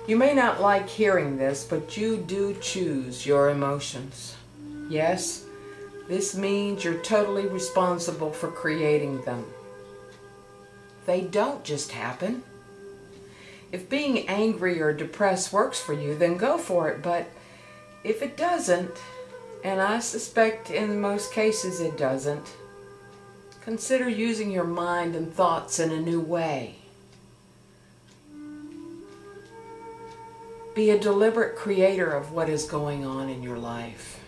You may not like hearing this, but you do choose your emotions. Yes, this means you're totally responsible for creating them. They don't just happen. If being angry or depressed works for you, then go for it. But if it doesn't, and I suspect in most cases it doesn't, consider using your mind and thoughts in a new way. Be a deliberate creator of what is going on in your life.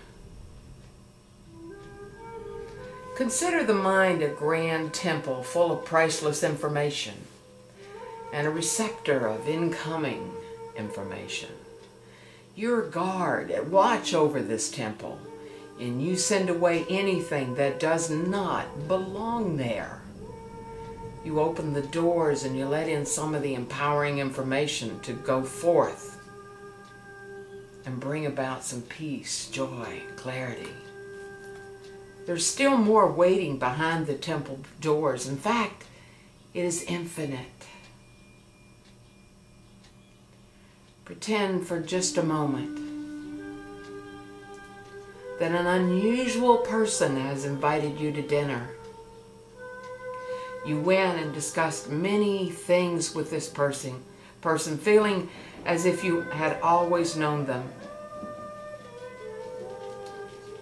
Consider the mind a grand temple full of priceless information and a receptor of incoming information. You're a guard at watch over this temple, and you send away anything that does not belong there. You open the doors and you let in some of the empowering information to go forth and bring about some peace, joy, clarity. There's still more waiting behind the temple doors. In fact, it is infinite. Pretend for just a moment that an unusual person has invited you to dinner. You went and discussed many things with this person feeling as if you had always known them.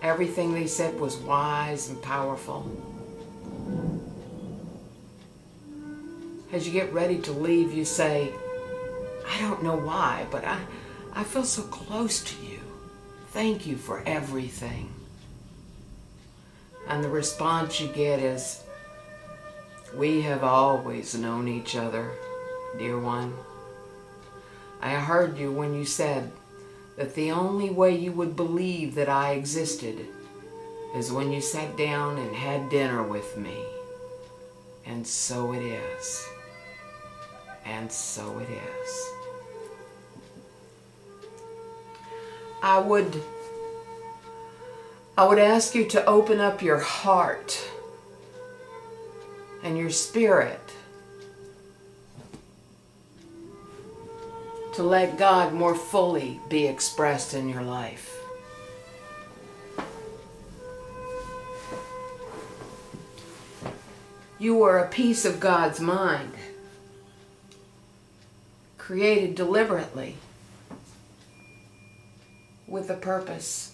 Everything they said was wise and powerful. As you get ready to leave, you say, I don't know why, but I feel so close to you. Thank you for everything. And the response you get is, we have always known each other, dear one. I heard you when you said that the only way you would believe that I existed is when you sat down and had dinner with me. And so it is. And so it is. I would ask you to open up your heart and your spirit to let God more fully be expressed in your life. You are a piece of God's mind, created deliberately with a purpose,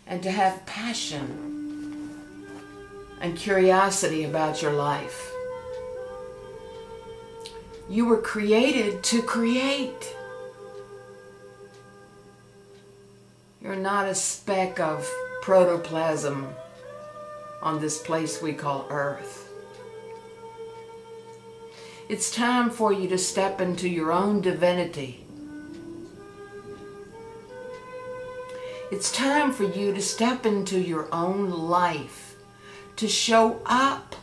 and to have passion and curiosity about your life. You were created to create. You're not a speck of protoplasm on this place we call Earth. It's time for you to step into your own divinity. It's time for you to step into your own life, to show up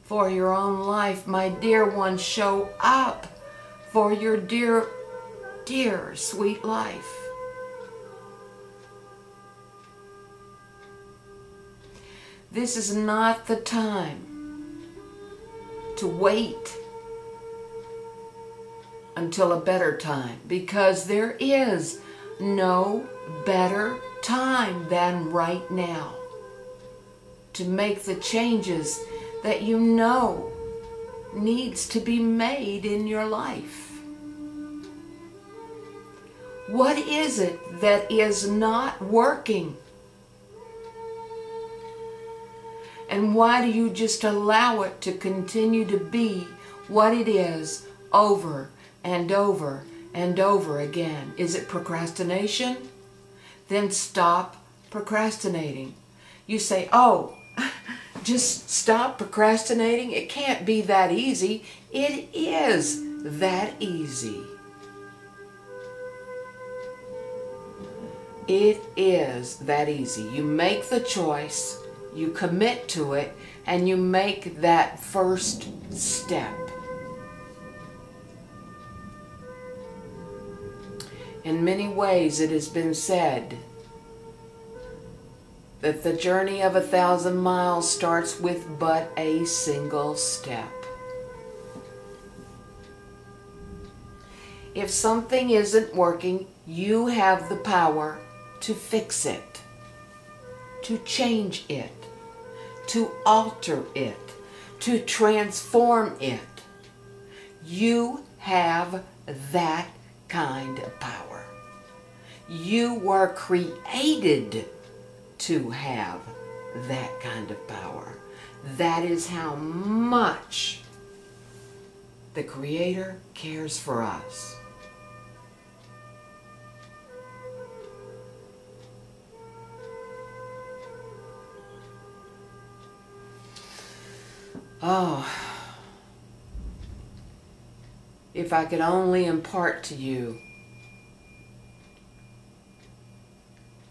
for your own life. My dear one, show up for your dear, dear, sweet life. This is not the time to wait until a better time, because there is no better time than right now to make the changes that you know needs to be made in your life. What is it that is not working? And why do you just allow it to continue to be what it is over and over and over again? Is it procrastination? Then stop procrastinating. You say, oh, just stop procrastinating. It can't be that easy. It is that easy. It is that easy. You make the choice, you commit to it, and you make that first step. In many ways, it has been said that the journey of 1,000 miles starts with but a single step. If something isn't working, you have the power to fix it, to change it, to alter it, to transform it. You have that kind of power. You were created to have that kind of power. That is how much the Creator cares for us. Oh, if I could only impart to you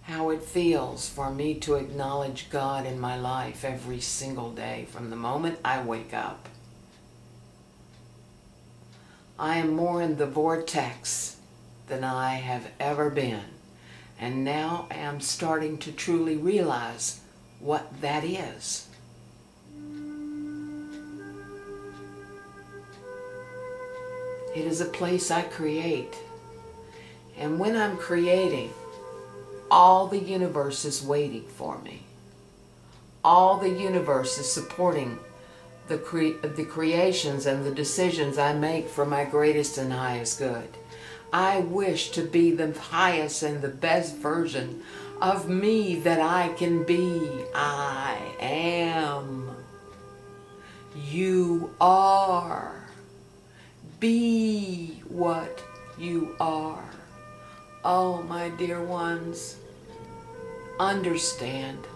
how it feels for me to acknowledge God in my life every single day from the moment I wake up. I am more in the vortex than I have ever been, and now I am starting to truly realize what that is. It is a place I create, and when I'm creating, all the universe is waiting for me. All the universe is supporting the creations and the decisions I make for my greatest and highest good. I wish to be the highest and the best version of me that I can be. I am. You are. Be what you are. Oh, my dear ones, understand.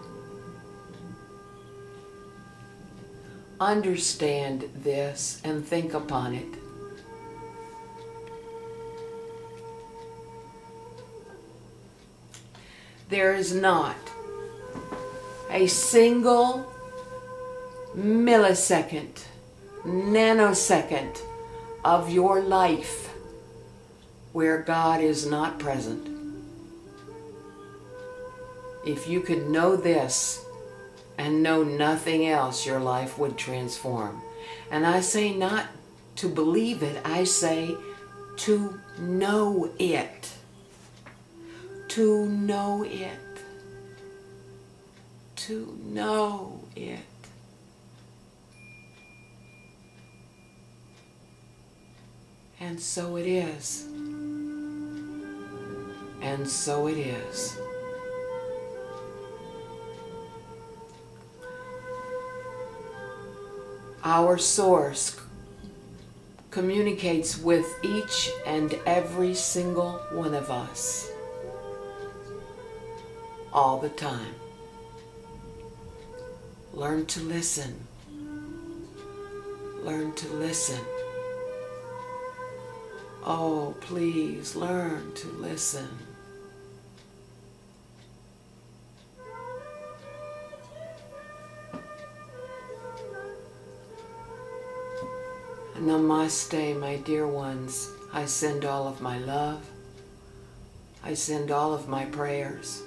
Understand this and think upon it. There is not a single millisecond, nanosecond of your life where God is not present. If you could know this and know nothing else, your life would transform. And I say not to believe it, I say to know it. To know it. To know it. And so it is. And so it is. Our source communicates with each and every single one of us all the time. Learn to listen. Learn to listen. Oh, please learn to listen. Namaste, my dear ones. I send all of my love. I send all of my prayers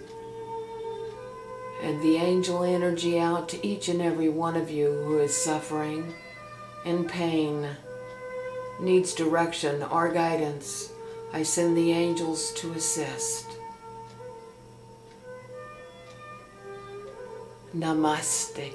and the angel energy out to each and every one of you who is suffering, in pain, needs direction or guidance. I send the angels to assist. Namaste.